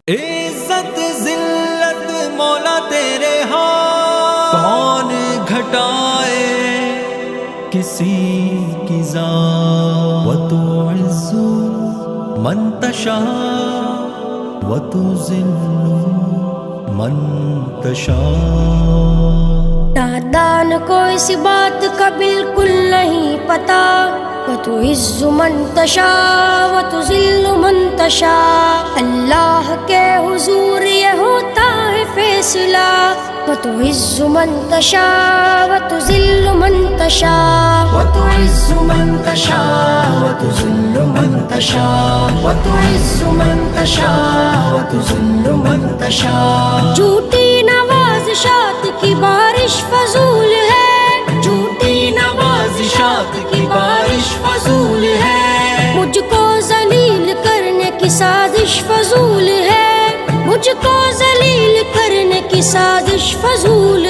عزت ذلت مولا تیرے ہاں، کون گھٹائے کسی کی ذات، وتعز من تشاء وتذل من تشاء۔ نادان کو اس بات کا بالکل نہیں پتا، وتعز من تشاء وتذل من تشاء، اللہ کے حضور یہ ہوتا ہے فیصلہ، وتعز من تشاء وتذل من تشاء، وتعز من تشاء وتذل من تشاء، وتعز من تشاء وتذل من تشاء۔ جھوٹی نوازشات کی بارش فضول ہے، جھوٹی نوازشات کی بارش فضول ہے، مجھ کو ذلیل کرنے کی سازش فضول ہے، مجھ کو ذلیل کرنے کی سازش فضول